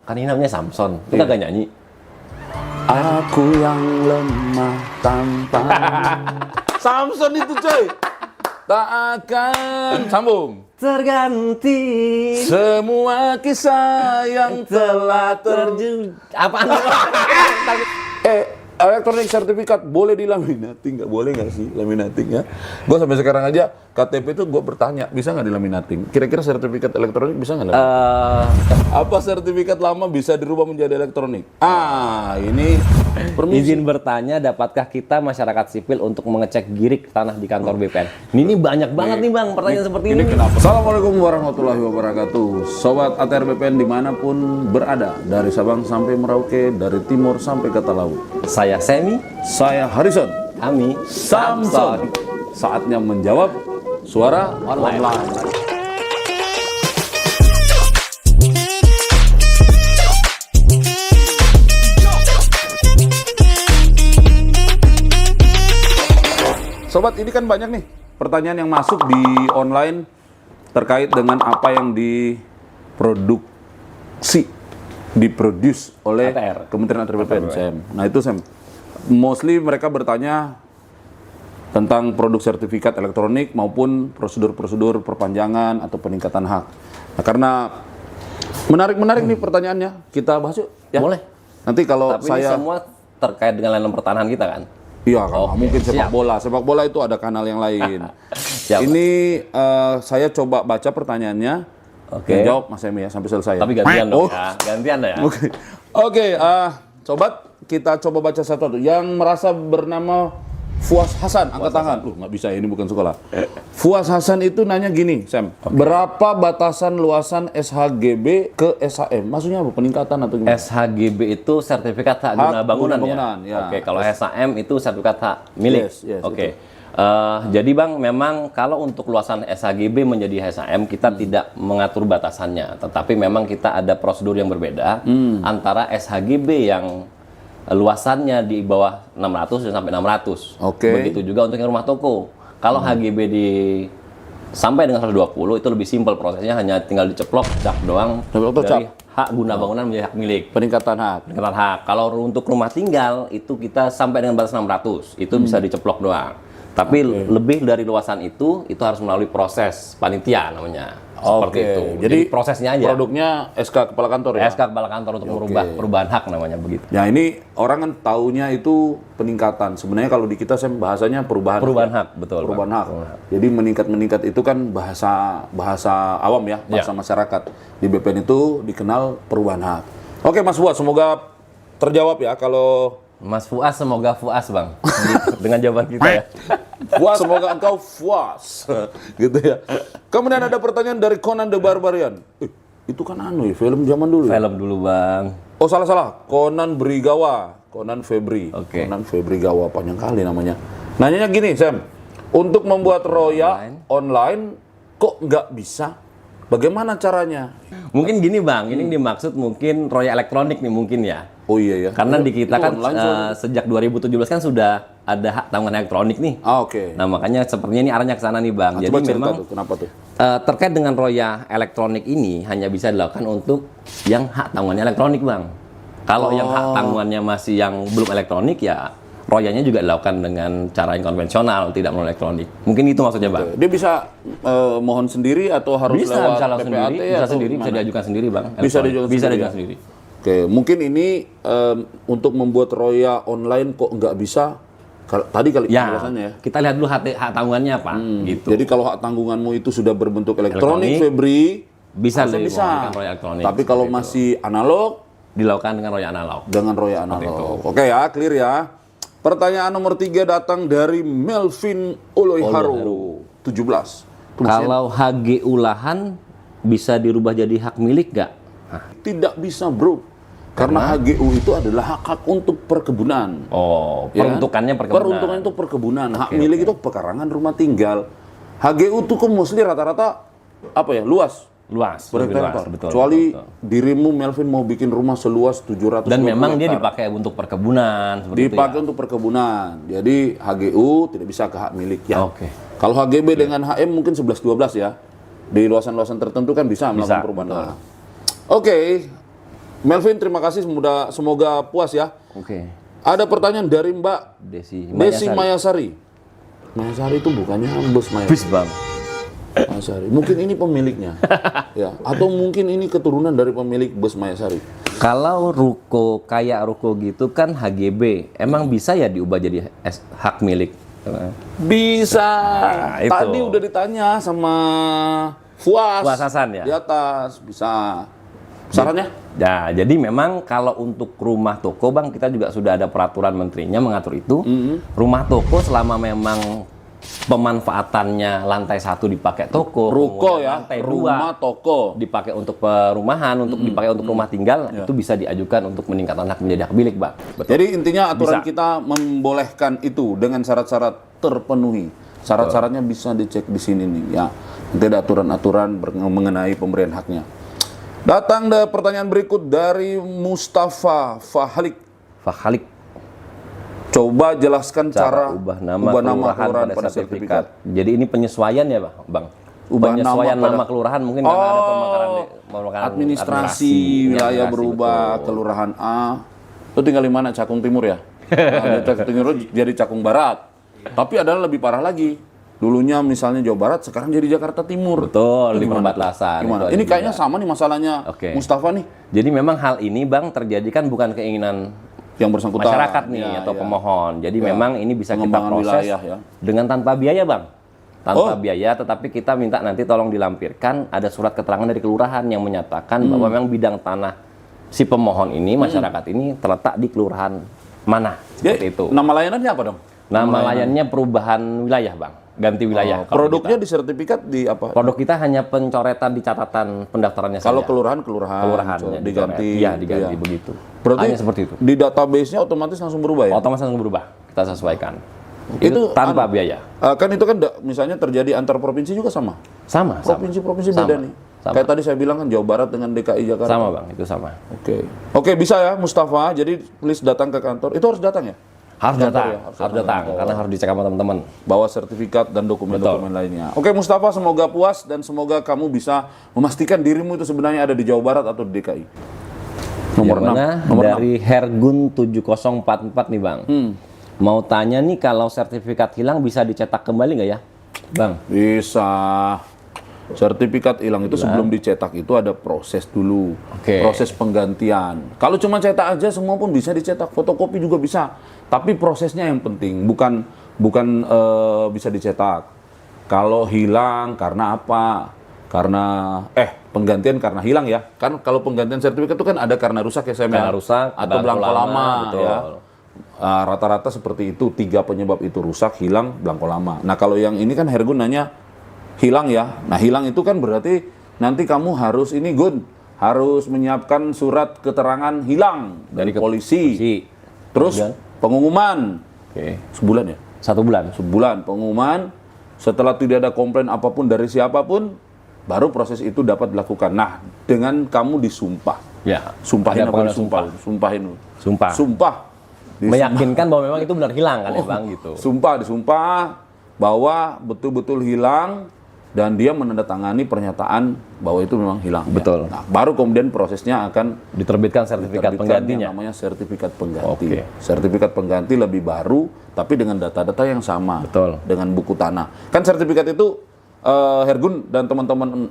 Kan ini namanya Samson, itu kagak nyanyi. Aku yang lemah tanpa Samson itu coy. Tak akan sambung Terganti semua kisah yang telah terjun. Apaan? Elektronik sertifikat boleh dilaminating nggak? Boleh nggak sih laminating ya? Gue sampai sekarang aja KTP itu gue bertanya bisa nggak dilaminating? Kira-kira sertifikat elektronik bisa nggak? Apa sertifikat lama bisa dirubah menjadi elektronik? Ini permisi. Izin bertanya, dapatkah kita masyarakat sipil untuk mengecek girik tanah di kantor BPN? Ini banyak banget nih bang pertanyaan seperti ini. Kenapa? Assalamualaikum warahmatullahi wabarakatuh. Sobat ATR BPN dimanapun berada, dari Sabang sampai Merauke, dari timur sampai ke laut. Saya Semi, Saya Harrison. kami Samson. Saatnya menjawab suara online. Sobat, ini kan banyak nih pertanyaan yang masuk di online terkait dengan apa yang diproduce oleh ATR. Kementerian ATR BPN, Sam. Nah itu Sam, mostly mereka bertanya tentang produk sertifikat elektronik maupun prosedur-prosedur perpanjangan atau peningkatan hak. Nah, karena menarik nih pertanyaannya, kita bahas yuk. Ya? Boleh. Nanti kalau Tapi ini semua terkait dengan layanan pertahanan kita kan? Iya, kan Oke, mungkin sepak siap. bola. Sepak bola itu ada kanal yang lain. Siap. Ini saya coba baca pertanyaannya. Oke. Yang jawab Mas Emi ya sampai selesai. Tapi gantian Oh. dong ya, gantian ya. Oke, sobat, kita coba baca satu-satu. Yang merasa bernama Fuas Hasan, angkat tangan. Nggak bisa, ini bukan sekolah. Fuas Hasan itu nanya gini, Sam. Berapa batasan luasan SHGB ke SHM? Maksudnya apa? Peningkatan atau gimana? SHGB itu sertifikat hak guna bangunan, ya? Oke, kalau SHM itu sertifikat hak milik. Yes, Oke. Jadi Bang, memang kalau untuk luasan SHGB menjadi SHM kita tidak mengatur batasannya, tetapi memang kita ada prosedur yang berbeda antara SHGB yang luasannya di bawah 600 dan sampai 600. Oke. Begitu juga untuk yang rumah toko. Kalau HGB di sampai dengan 120 itu lebih simpel prosesnya, hanya tinggal diceplok cap doang dari hak guna bangunan menjadi hak milik. Peningkatan hak. Peningkatan hak. Kalau untuk rumah tinggal itu kita sampai dengan batas 600, itu bisa diceplok doang. Tapi lebih dari luasan itu harus melalui proses panitia namanya. Seperti itu. Jadi prosesnya aja. Produknya SK Kepala Kantor ya? SK Kepala Kantor untuk merubah perubahan hak namanya begitu. Ya ini orang kan taunya itu peningkatan. Sebenarnya kalau di kita saya bahasanya perubahan Hak, betul. perubahan hak. Jadi meningkat itu kan bahasa awam ya, bahasa masyarakat. Di BPN itu dikenal perubahan hak. Oke Mas Fuad, semoga terjawab ya. Kalau Mas Fuas, semoga Fuas Bang dengan jawaban kita ya. puas, semoga engkau puas. Gitu ya. Kemudian ada pertanyaan dari Conan the Barbarian. Itu kan ya, film zaman dulu. Film dulu Bang. Oh salah. Conan Brigawa. Conan Febri. Oke. Conan Febri Gawa, panjang kali namanya. Nanyanya gini, Sam. Untuk membuat roya online kok nggak bisa? Bagaimana caranya? Mungkin gini Bang, ini dimaksud mungkin roya elektronik nih mungkin ya. Oh iya ya. Karena di kita Itu kan online sejak 2017 kan sudah ada hak tanggungan elektronik nih. Oke. Nah makanya sepertinya ini arahnya ke sana nih Bang. Nah, Jadi coba cerita memang tuh, kenapa tuh? terkait dengan roya elektronik ini hanya bisa dilakukan untuk yang hak tanggungannya elektronik Bang. Kalau yang hak tanggungannya masih yang belum elektronik ya royanya juga dilakukan dengan cara yang konvensional, tidak melalui elektronik. Mungkin itu maksudnya Bang. Dia bisa mohon sendiri atau harus lewat Bisa langsung PPAT sendiri, bisa atau sendiri, bisa gimana? diajukan sendiri Bang. Bisa Elektronik. diajukan sendiri, diajukan sendiri. Oke, mungkin ini untuk membuat roya online kok nggak bisa? Tadi kali Ya, penjelasannya ya. kita lihat dulu hak tanggungannya apa, gitu. Jadi kalau hak tanggunganmu itu sudah berbentuk elektronik, Elektronik, Febri, bisa harusnya lebih menggunakan roya elektronik. Tapi kalau seperti itu. masih analog, Dilakukan dengan roya analog. dengan roya analog. Oke ya, clear ya. Pertanyaan nomor 3 datang dari Melvin Oloiharu, 17. Kalau HG ulahan bisa dirubah jadi hak milik nggak? Tidak bisa bro. Karena HGU itu adalah hak-hak untuk perkebunan. Oh, Ya kan? peruntukannya perkebunan. Peruntukan itu perkebunan. Hak milik itu pekarangan rumah tinggal. HGU itu kan mostly rata-rata apa ya, luas. Luas, Per lebih luas, hektar. betul. Kecuali betul. dirimu Melvin mau bikin rumah seluas 700 Dan memang dia dipakai untuk perkebunan seperti dipakai itu untuk perkebunan. Jadi HGU tidak bisa ke hak milik ya. Oke. Kalau HGB dengan HM mungkin 11-12 ya. Di luasan-luasan tertentu kan bisa melakukan Bisa, perubahan. betul. Oke. Melvin, terima kasih, semoga puas ya. Oke. Ada pertanyaan dari Mbak Desi Desi Mayasari. Mayasari itu bukannya bos Mayasari. Bis bang. Mayasari. Mungkin ini pemiliknya. Ya, atau mungkin ini keturunan dari pemilik bus Mayasari. Kalau ruko kayak ruko gitu kan HGB, emang bisa ya diubah jadi hak milik? Bisa. Itu. Tadi udah ditanya sama Fuas Hasan ya? di atas, bisa. Sarannya? Ya, jadi memang kalau untuk rumah toko bang, kita juga sudah ada peraturan menterinya mengatur itu. Rumah toko selama memang pemanfaatannya lantai 1 dipakai toko, Ruko kemudian ya, lantai 2 rumah toko. dipakai untuk perumahan, untuk dipakai untuk rumah tinggal, itu bisa diajukan untuk meningkatkan hak menjadi hak milik, bang. Betul. Jadi intinya aturan Bisa. kita membolehkan itu dengan syarat-syarat terpenuhi. Syarat-syaratnya bisa dicek di sini nih ya. Nanti ada aturan-aturan mengenai pemberian haknya. Datang ada pertanyaan berikut dari Mustafa Fahlik. Fahalik. Coba jelaskan cara Ubah nama kelurahan pada sertifikat. Jadi ini penyesuaian ya, bang? Ubah penyesuaian nama nama kelurahan mungkin karena ada pemekaran administrasi wilayah berubah, betul. kelurahan A. Itu tinggal di mana? Cakung Timur ya? Nah, Cakung Timur jadi Cakung Barat. Tapi adalah lebih parah lagi. Dulunya misalnya Jawa Barat, sekarang jadi Jakarta Timur. Betul, Itu di gimana? perbatasan. Gimana? Itu Ini ada kayaknya juga. sama nih masalahnya Mustafa nih. Jadi memang hal ini, bang, terjadi kan bukan keinginan Yang bersangkutan. masyarakat nih Ya, atau ya. pemohon. Jadi Ya. memang ini bisa kita Pengembangan proses wilayah, ya. dengan tanpa biaya, bang. Tanpa biaya, tetapi kita minta nanti tolong dilampirkan ada surat keterangan dari kelurahan yang menyatakan bahwa memang bidang tanah si pemohon ini, masyarakat ini terletak di kelurahan mana. Seperti itu. Nama layanannya apa dong? Nama layannya perubahan wilayah, bang. Ganti wilayah. kalau Produknya kita. di sertifikat di apa? Produk kita hanya pencoretan di catatan pendaftarannya saja. Kalau kelurahan kelurahannya diganti. Iya, diganti Iya. begitu. Berarti hanya seperti itu. di database-nya otomatis langsung berubah ya? Otomatis langsung berubah. Kita sesuaikan. Itu tanpa biaya. Kan itu kan misalnya terjadi antar provinsi juga sama. Sama. Provinsi-provinsi Sama. beda nih. Sama. Kayak tadi saya bilang kan Jawa Barat dengan DKI Jakarta. Sama, bang. Itu sama. Oke, bisa ya Mustafa. Jadi please datang ke kantor. Itu harus datang ya? Harus Kantor datang. ya, Harus datang. Karena harus dicek sama teman-teman. Bawa sertifikat dan dokumen-dokumen lainnya. Oke Mustafa, semoga puas dan semoga kamu bisa memastikan dirimu itu sebenarnya ada di Jawa Barat atau di DKI. Nomor Yang 6. mana? Nomor Dari Hergun 7044 nih, bang. Mau tanya nih, kalau sertifikat hilang bisa dicetak kembali nggak ya, bang? Bisa. Sertifikat hilang itu sebelum dicetak itu ada proses dulu. Oke. Proses penggantian. Kalau cuma cetak aja semua pun bisa dicetak, fotokopi juga bisa. Tapi prosesnya yang penting, bukan bisa dicetak. Kalau hilang karena apa? Karena penggantian karena hilang ya. Kan kalau penggantian sertifikat itu kan ada karena rusak ya, Karena rusak, atau belangko lama, betul. ya. Rata-rata seperti itu, 3 penyebab itu, rusak, hilang, belangko lama. Nah kalau yang ini kan Hergun nanya hilang ya. Nah hilang itu kan berarti nanti kamu harus harus menyiapkan surat keterangan hilang dari polisi. Terus Kemudian? pengumuman Oke. sebulan ya. 1 bulan. Sebulan pengumuman. Setelah tidak ada komplain apapun dari siapapun, baru proses itu dapat dilakukan. Nah dengan kamu disumpah. Ya. Sumpahin Ada apa pengaduan disumpah? Sumpahin. Sumpah. Sumpah. Meyakinkan bahwa memang itu benar hilang kan ya, bang, gitu. Disumpah bahwa betul-betul hilang dan dia menandatangani pernyataan bahwa itu memang hilang. Betul. Nah, baru kemudian prosesnya akan Diterbitkan sertifikat diterbitkan penggantinya. yang namanya sertifikat pengganti. Oke. Sertifikat pengganti lebih baru, tapi dengan data-data yang sama. Betul. Dengan buku tanah. Kan sertifikat itu Hergun dan teman-teman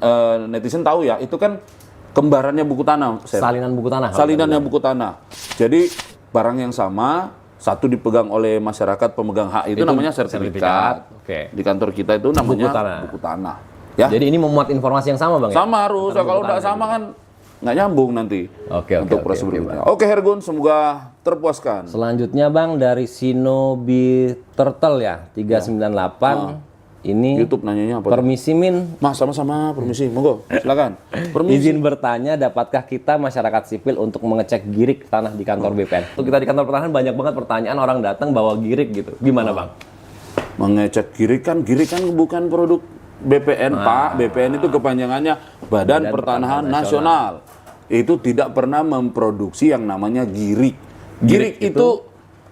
netizen tahu ya, itu kan kembarannya buku tanah. Salinan buku tanah. Salinannya buku tanah. Jadi barang yang sama, satu dipegang oleh masyarakat pemegang hak itu namanya sertifikat. Oke. Di kantor kita itu namanya buku tanah. Ya. Jadi ini memuat informasi yang sama, bang? Sama harus. Kalau nggak sama kan nggak nyambung nanti. Oke, untuk proses berikutnya. Oke Hergun, semoga terpuaskan. Selanjutnya, bang, dari Shinobi Turtle ya, 398. Ini YouTube nanyanya apa? permisi Min. Mas, sama-sama, permisi, monggo, silakan. Permisi. Izin bertanya, dapatkah kita masyarakat sipil untuk mengecek girik tanah di kantor BPN? Untuk kita di kantor pertanahan banyak banget pertanyaan orang datang bawa girik gitu. Gimana, bang? Mengecek girik kan bukan produk BPN, Pak. BPN itu kepanjangannya Badan Pertanahan Nasional. Itu tidak pernah memproduksi yang namanya girik. Girik itu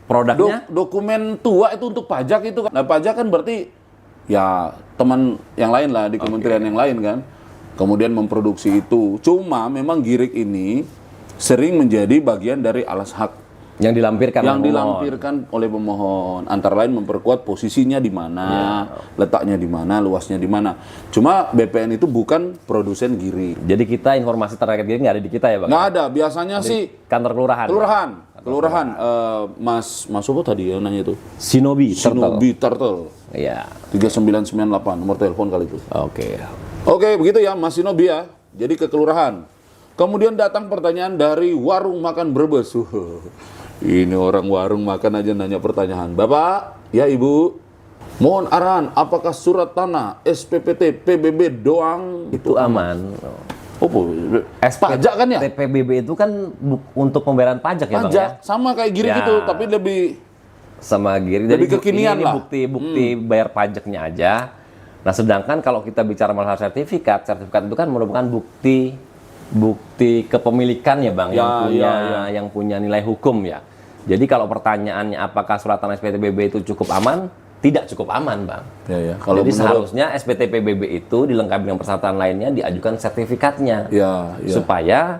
produknya dokumen tua itu untuk pajak itu kan. Nah, pajak kan berarti ya teman yang lain lah di kementerian yang lain kan. Kemudian memproduksi itu. Cuma memang girik ini sering menjadi bagian dari alas hak yang dilampirkan yang oleh pemohon. dilampirkan oleh pemohon, antara lain memperkuat posisinya di mana, letaknya di mana, luasnya di mana. Cuma BPN itu bukan produsen giri. Jadi kita informasi terkait gini nggak ada di kita ya Bang? Nggak ada, biasanya sih Kantor kelurahan. kelurahan. Mas apa tadi ya nanya itu? Shinobi Turtle. Shinobi Turtle. Iya. 3998 nomor telepon kali itu. Oke. Oke, begitu ya Mas Shinobi ya. Jadi ke kelurahan. Kemudian datang pertanyaan dari warung makan Brebes. Ini orang warung makan aja nanya pertanyaan. Bapak, ya Ibu, mohon arahan, apakah surat tanah, SPPT, PBB doang Itu aman. Oh, pajak kan ya? PBB itu kan untuk pembayaran pajak ya Bang Pajak, ya? sama kayak giri Ya. gitu, tapi lebih Sama giri. Lebih kekinian ini lah. bukti bayar pajaknya aja. Nah, sedangkan kalau kita bicara masalah sertifikat itu kan merupakan bukti kepemilikan ya Bang, yang punya nilai hukum ya. Jadi kalau pertanyaannya apakah surat tanah SPTPBB itu cukup aman? Tidak cukup aman Bang. Ya. Jadi seharusnya SPTPBB itu dilengkapi dengan persyaratan lainnya, diajukan sertifikatnya. Ya. Supaya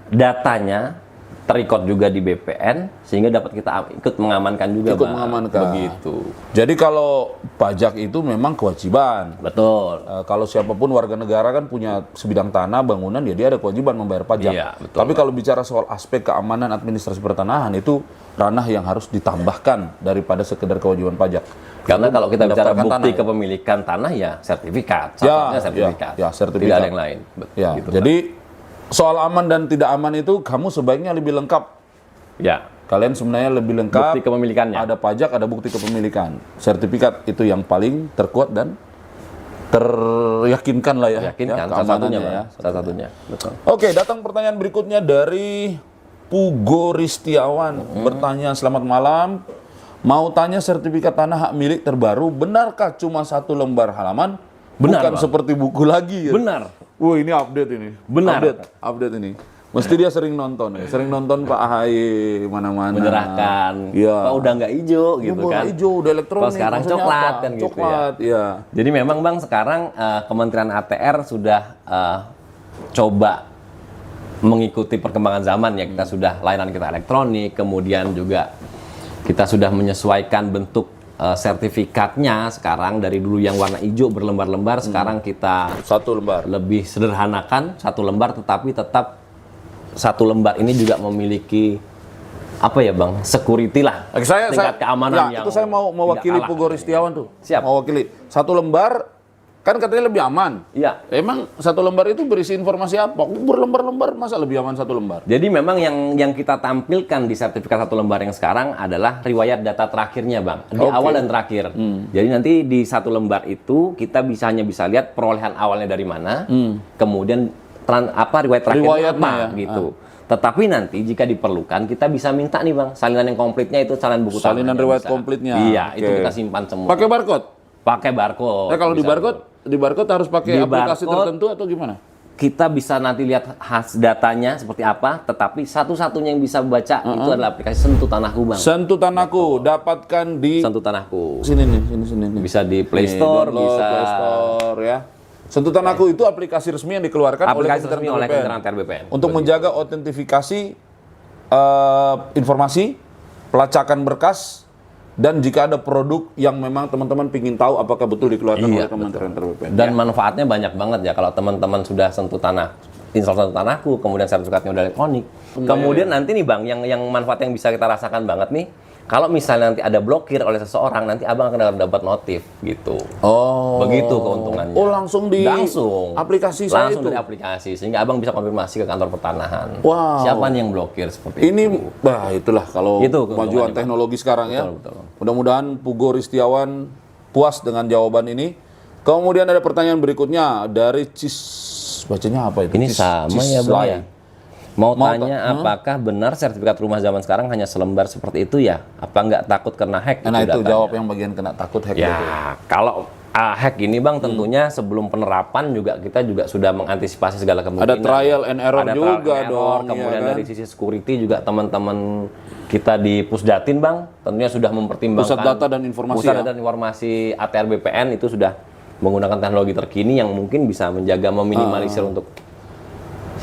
datanya terikot juga di BPN sehingga dapat kita ikut mengamankan juga Ikut Bang. mengamankan. Begitu. Jadi kalau pajak itu memang kewajiban. Betul. Kalau siapapun warga negara kan punya sebidang tanah, bangunan, ya dia ada kewajiban membayar pajak. Iya, betul, Tapi kalau bicara soal aspek keamanan administrasi pertanahan, itu ranah yang harus ditambahkan daripada sekedar kewajiban pajak. Karena kalau kita bicara Mendaftarkan bukti tanah, kepemilikan tanah ya sertifikat. Ya, Satunya sertifikat. ya, sertifikat. Tidak ada yang lain. Ya, Gitu, jadi soal aman dan tidak aman itu kamu sebaiknya lebih lengkap. Bang. Ya. Kalian sebenarnya lebih lengkap. Bukti kepemilikannya. Ada pajak, ada bukti kepemilikan. Sertifikat itu yang paling terkuat dan teryakinkan lah ya. Yakinkan ya, salah satunya keamanannya Bang. Salah satunya. Betul. Oke, datang pertanyaan berikutnya dari Pugo Ristiawan. Bertanya, selamat malam. Mau tanya sertifikat tanah hak milik terbaru, benarkah cuma 1 lembar halaman? Benar, Bukan Bang. seperti buku lagi ya? Benar. Wah, ini update ini. Benar. Update ini. Mesti dia sering nonton ya. Sering nonton Pak AHY mana-mana. Menyerahkan. Iya. Pak udah nggak hijau gitu Udah kan. hijau, udah elektronik. Kalau sekarang maksudnya coklat apa? kan gitu ya. Coklat, ya. Jadi memang Bang sekarang Kementerian ATR sudah coba mengikuti perkembangan zaman ya. Kita sudah layanan kita elektronik, kemudian juga kita sudah menyesuaikan bentuk sertifikatnya sekarang dari dulu yang warna hijau berlembar-lembar, sekarang kita 1 lembar. lebih sederhanakan 1 lembar, tetapi tetap 1 lembar ini juga memiliki apa ya Bang, security lah, tingkat keamanan yang itu saya mau mewakili tidak kalah. Pugo Ristiawan tuh. Siap. Mewakili 1 lembar kan katanya lebih aman. Iya. Emang 1 lembar itu berisi informasi apa? Berlembar-lembar, masa lebih aman 1 lembar? Jadi memang yang kita tampilkan di sertifikat 1 lembar yang sekarang adalah riwayat data terakhirnya Bang, di Oke. awal dan terakhir. Jadi nanti di 1 lembar itu kita hanya bisa lihat perolehan awalnya dari mana, kemudian riwayat terakhirnya Riwayatnya apa ya. gitu. Tetapi nanti jika diperlukan kita bisa minta nih Bang, salinan yang komplitnya itu salinan buku Salinan tanahnya riwayat bisa. komplitnya. Iya, Oke. itu kita simpan semua. Pakai barcode? Pakai barcode. Kalau di Bisa. barcode harus pakai Di aplikasi barcode, tertentu atau gimana? kita bisa nanti lihat datanya seperti apa, tetapi satu-satunya yang bisa baca itu adalah aplikasi Sentuh Tanahku Bang. Sentuh Tanahku, dapatkan di Sentuh Tanahku. sini nih. Bisa di Play Nih, Store, download, bisa Play Store ya. Sentuh Tanahku itu aplikasi resmi yang dikeluarkan aplikasi oleh resmi oleh Kementerian ATR BPN. untuk menjaga autentifikasi informasi, pelacakan berkas, dan jika ada produk yang memang teman-teman ingin tahu apakah betul dikeluarkan Iya, oleh Kementerian ATR BPN. Dan manfaatnya banyak banget ya kalau teman-teman sudah install Sentuh Tanahku, kemudian sertifikatnya udah elektronik. Kemudian nanti nih Bang, yang manfaat yang bisa kita rasakan banget nih, kalau misalnya nanti ada blokir oleh seseorang, nanti Abang akan dapat notif gitu. Oh. Begitu keuntungannya. Oh, langsung di langsung aplikasi saya langsung itu. dari aplikasi sehingga Abang bisa konfirmasi ke kantor pertanahan. Wow. Siapa nih yang blokir seperti Ini, itu. itulah kalau Itu kemajuan keuntungannya, teknologi sekarang ya. Betul. Mudah-mudahan Pugo Ristiawan puas dengan jawaban ini. Kemudian ada pertanyaan berikutnya dari bacanya apa itu? Ini sama ya Bang ya. Mau Mau tanya apakah benar sertifikat rumah zaman sekarang hanya selembar seperti itu ya? Apa nggak takut kena hack? Nah itu datanya? jawab yang bagian kena takut hack. Ya, itu. kalau hack ini Bang tentunya sebelum penerapan kita juga sudah mengantisipasi segala kemungkinan. Ada trial and error Ada juga trial and error, dong. Kemudian ya kan? dari sisi security juga teman-teman kita di Pusdatin Bang tentunya sudah mempertimbangkan Pusat Data dan Informasi Pusat ya? Data dan Informasi ATR BPN itu sudah menggunakan teknologi terkini yang mungkin bisa menjaga meminimalisir untuk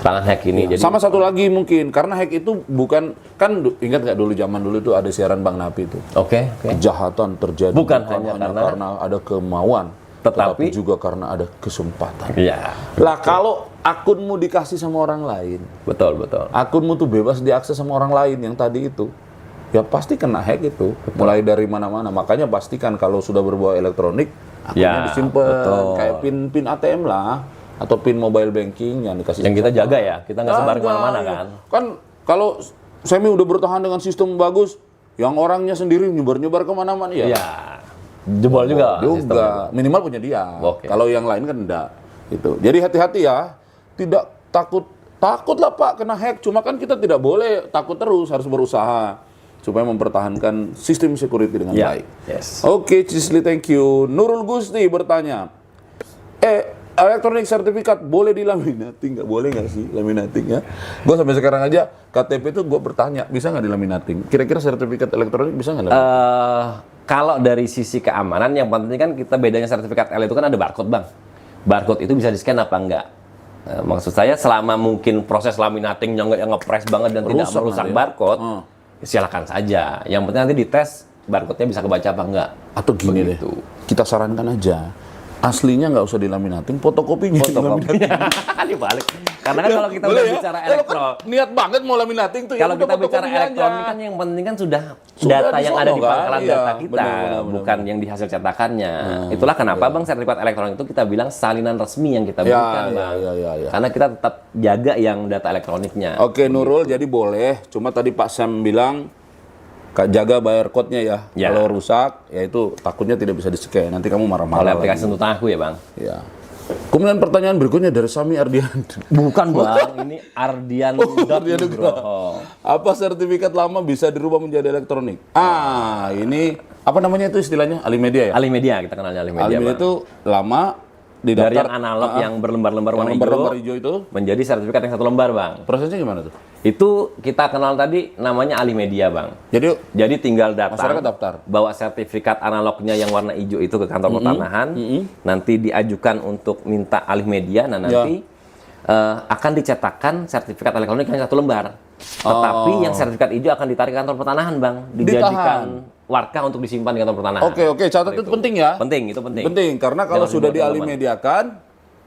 Tangan hack ini. Jadi Sama satu lagi mungkin, karena hack itu bukan, kan ingat nggak dulu zaman dulu itu ada siaran Bang Napi itu. oke. Kejahatan terjadi Bukan hanya karena ada kemauan, Tetapi juga karena ada kesempatan. Iya. Lah kalau akunmu dikasih sama orang lain, Betul. akunmu tuh bebas diakses sama orang lain yang tadi itu, ya pasti kena hack itu. Mulai dari mana-mana. Makanya pastikan kalau sudah berbau elektronik, akunnya Ya, disimpan betul. kayak pin ATM lah, atau pin mobile banking yang dikasih. Yang kita jaga ya, kita nggak sebar Jaga, kemana-mana iya. kan. Kan kalau Semi udah bertahan dengan sistem bagus, yang orangnya sendiri nyebar-nyebar kemana-mana ya. Iya. Jebol juga. sistemnya. Juga minimal punya dia. Oke. Kalau yang lain kan enggak. Itu. Jadi hati-hati ya. Tidak takut lah Pak kena hack. Cuma kan kita tidak boleh takut terus, harus berusaha supaya mempertahankan sistem security dengan Ya. baik. Yes. Oke, Cisli, thank you. Nurul Gusti bertanya, elektronik sertifikat boleh dilaminating? Nggak boleh nggak sih laminating ya? Gue sampai sekarang aja KTP itu gue bertanya, bisa nggak dilaminating? Kira-kira sertifikat elektronik bisa nggak laminating? Kalau dari sisi keamanan, yang penting kan kita bedanya sertifikat L itu kan ada barcode, Bang. Barcode itu bisa di-scan apa enggak? Maksud saya selama mungkin proses laminatingnya nggak yang nge-press banget dan tidak Rusak merusak nanti ya? barcode, silakan saja. Yang penting nanti dites barcode-nya bisa kebaca apa enggak. Atau gini begitu. deh, kita sarankan aja, aslinya nggak usah dilaminating, fotokopinya dilaminating. Dibalik. Karena kan kalau kita udah bicara elektron, Niat banget mau laminating tuh. kalau ya udah kita bicara fotokopinya elektronik aja. kan yang penting kan sudah Sudah data di yang sono ada di kan? pangkalan Iya, data kita, benar, bukan yang di hasil cetakannya. Itulah kenapa Bang sertifikat elektronik itu kita bilang salinan resmi yang kita berikan, Bang. ya. Karena kita tetap jaga yang data elektroniknya. Oke, Nurul, jadi boleh. Cuma tadi Pak Sam bilang jaga bayar code-nya ya. Ya. Kalau rusak, ya itu takutnya tidak bisa di-scan. Nanti kamu Oleh marah-marah. aplikasi untuk aku ya, Bang. Ya. Kemudian pertanyaan berikutnya dari Sami Ardian. Bukan, Bang. Ini Ardian Ardian Nugroho. Apa sertifikat lama bisa dirubah menjadi elektronik? Ini apa namanya itu istilahnya? Alimedia ya? Alimedia, kita kenalnya Alimedia, Alimedia Bang. itu lama di Dari daftar yang analog yang berlembar-lembar warna lembar-lembar hijau hijau itu. menjadi sertifikat yang 1 lembar, Bang. Prosesnya gimana tuh? Itu kita kenal tadi namanya Alimedia, Bang. Jadi Tinggal datang, masyarakat daftar. bawa sertifikat analognya yang warna hijau itu ke kantor pertanahan, nanti diajukan untuk minta alih media, nah nanti akan dicetakkan sertifikat elektronik yang 1 lembar. Tetapi yang sertifikat hijau akan ditarik ke kantor pertanahan, Bang, dijadikan warka untuk disimpan di kantor pertanahan. Oke, catat itu penting ya. Penting, itu penting. Penting karena kalau Jangan sudah dibuat dialimediakan,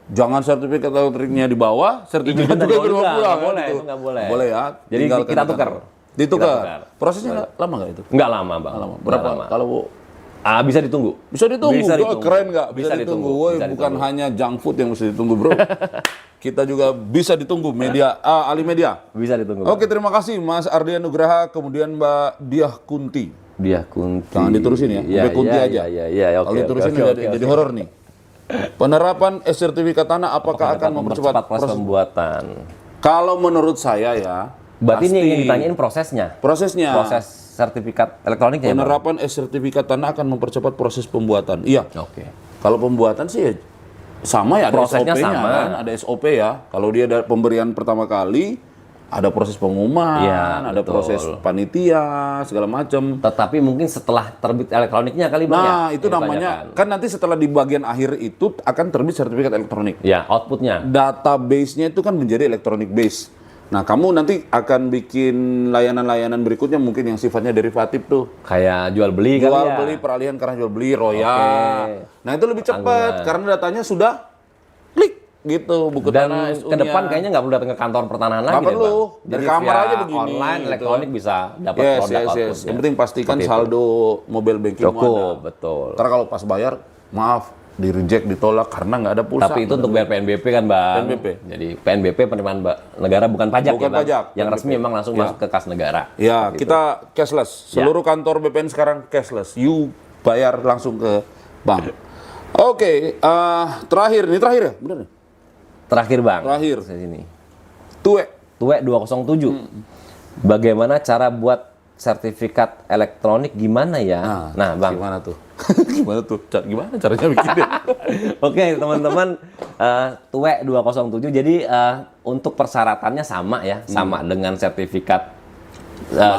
jangan sertifikat elektriknya dibawa, sertifikat Hijaunya juga dibawa dibawa juga, pulang. nggak kan, boleh, gitu. itu nggak boleh. Boleh ya. Jadi tinggalkan kita di tukar. kantor. Ditukar. Kita tukar. Prosesnya lama nggak itu? Nggak lama, Bang. Lama. Nggak Berapa? lama. Kalau Bisa ditunggu. bisa ditunggu, Bisa Oh, ditunggu. keren nggak? Bisa, Bisa ditunggu. ditunggu. Woi, Bisa bukan ditunggu. hanya junk food yang mesti ditunggu, bro. Kita juga bisa ditunggu media, Alimedia. Bisa ditunggu. Oke, terima kasih Mas Ardian Nugraha, kemudian Mbak Diah Kunti. Dia kunti. Jangan diterusin ya, Iya, sampai kunti iya, aja. Iya, oke. Kalau diterusin jadi horor nih. Penerapan sertifikat tanah apakah akan mempercepat proses pembuatan? Kalau menurut saya ya, Berarti ini pasti yang ditanyain prosesnya. prosesnya. Proses sertifikat elektroniknya. Bang? Penerapan sertifikat tanah akan mempercepat proses pembuatan. Iya. Oke. Kalau pembuatan sih ya sama ya, ada Prosesnya SOP-nya sama. kan, ada SOP ya. Kalau dia ada pemberian pertama kali, ada proses pengumuman, Iya, ada betul. proses panitia, segala macam. Tetapi mungkin setelah terbit elektroniknya kali Bang ya? Nah, itu Yang namanya ditanyakan. kan nanti setelah di bagian akhir itu akan terbit sertifikat elektronik. Ya, outputnya. Database-nya itu kan menjadi electronic base. Nah, kamu nanti akan bikin layanan-layanan berikutnya mungkin yang sifatnya derivatif tuh. Kayak jual beli kali Jual ya. beli, peralihan karena jual beli, royal. Oke. Nah, itu lebih cepat karena datanya sudah klik gitu buku Dan tanah ke depan kayaknya nggak perlu datang ke kantor pertanahan lagi Nggak deh, perlu. Bang. Dari Jadi kamar via aja begini, online, gitu. elektronik bisa dapat yes, produk yes. outputnya. Yang penting pastikan Seperti itu. saldo mobile banking Cukup, betul. Karena kalau pas bayar, maaf, di reject, ditolak karena nggak ada pulsa. Tapi itu untuk bayar PNBP kan, Bang. PNBP. Jadi PNBP penerimaan negara bukan pajak Bukan ya, Bang. pajak, Yang PNBP. resmi memang langsung masuk ke kas negara. Ya, Seperti kita cashless. Ya. Seluruh kantor BPN sekarang cashless. You bayar langsung ke bank. Oke, terakhir ya, bener nih. Terakhir, Bang. Terakhir. Di sini. Tuwe. Tuwe 207. Bagaimana cara buat sertifikat elektronik gimana ya? Nah, Bang. Gimana tuh? Gimana tuh? Gimana caranya bikinnya? Oke, teman-teman, Tuwe 207. Jadi untuk persyaratannya sama ya, sama dengan sertifikat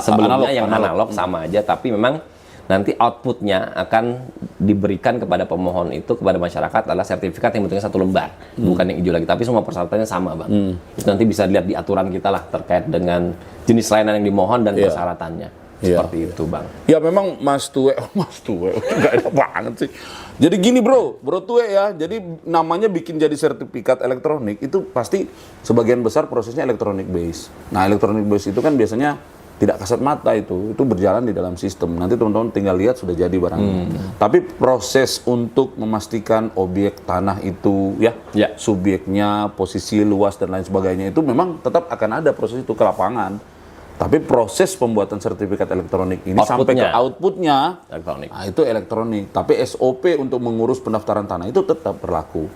sebelumnya analog, yang analog sama aja, tapi memang nanti outputnya akan diberikan kepada pemohon itu, kepada masyarakat adalah sertifikat yang bentuknya 1 lembar, bukan yang hijau lagi, tapi semua persyaratannya sama, Bang. Itu nanti bisa dilihat di aturan kita lah terkait dengan jenis layanan yang dimohon dan persyaratannya. Seperti itu, Bang. Ya memang Mas Tue nggak enak banget sih. Jadi gini bro Tue ya, jadi namanya bikin jadi sertifikat elektronik itu pasti sebagian besar prosesnya elektronik base. Nah elektronik base itu kan biasanya tidak kasat mata, itu berjalan di dalam sistem. Nanti teman-teman tinggal lihat sudah jadi barangnya. Tapi proses untuk memastikan objek tanah itu subjeknya, posisi luas dan lain sebagainya itu memang tetap akan ada proses itu ke lapangan. Tapi proses pembuatan sertifikat elektronik ini sampai ke outputnya elektronik. Nah, itu elektronik. Tapi SOP untuk mengurus pendaftaran tanah itu tetap berlaku.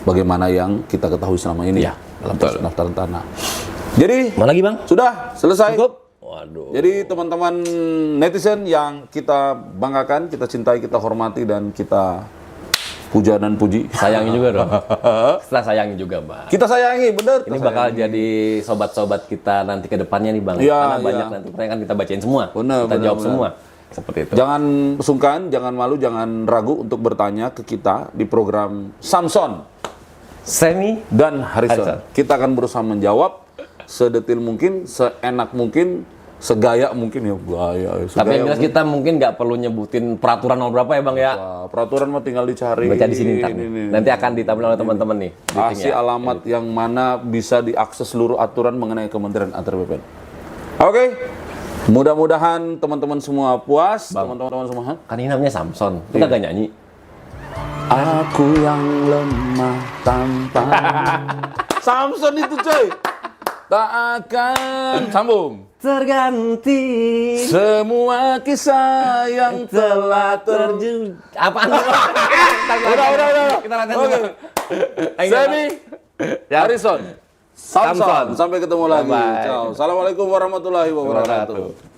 Sebagaimana yang kita ketahui selama ini dalam proses pendaftaran tanah. Jadi, mana lagi, Bang? Sudah selesai. Cukup? Waduh. Jadi teman-teman netizen yang kita banggakan, kita cintai, kita hormati, dan kita puja dan puji. Sayangi juga dong. Setelah sayangi juga, Bang. Kita sayangi, bener. Ini bakal jadi sobat-sobat kita nanti ke depannya nih, Bang. Iya, Karena banyak nanti pertanyaan kan kita bacain semua. Kita jawab semua. Seperti itu. Jangan sungkan, jangan malu, jangan ragu untuk bertanya ke kita di program Samson, Semi, dan Harrison. Kita akan berusaha menjawab sedetil mungkin, seenak mungkin, segaya mungkin ya. Tapi yang jelas kita mungkin nggak perlu nyebutin peraturan nomor berapa ya, Bang ya. Wah, peraturan mah tinggal dicari. Baca di sini ntar. Nanti akan ditampilkan oleh teman-teman nih. Kasih alamat yang mana bisa diakses seluruh aturan mengenai Kementerian Antar BPN. Oke. Mudah-mudahan teman-teman semua puas. Teman-teman semua. Kan ini namanya Samson. Kita gak nyanyi. Aku yang lemah tanpa. Samson itu coy. Tak akan sambung. Terganti Semua kisah yang telah terjun. Apaan? Udah. Kita latihan. Oke. Semi, Harrison, Samson. Sampai ketemu lagi. Bye-bye. Ciao. Assalamualaikum warahmatullahi wabarakatuh.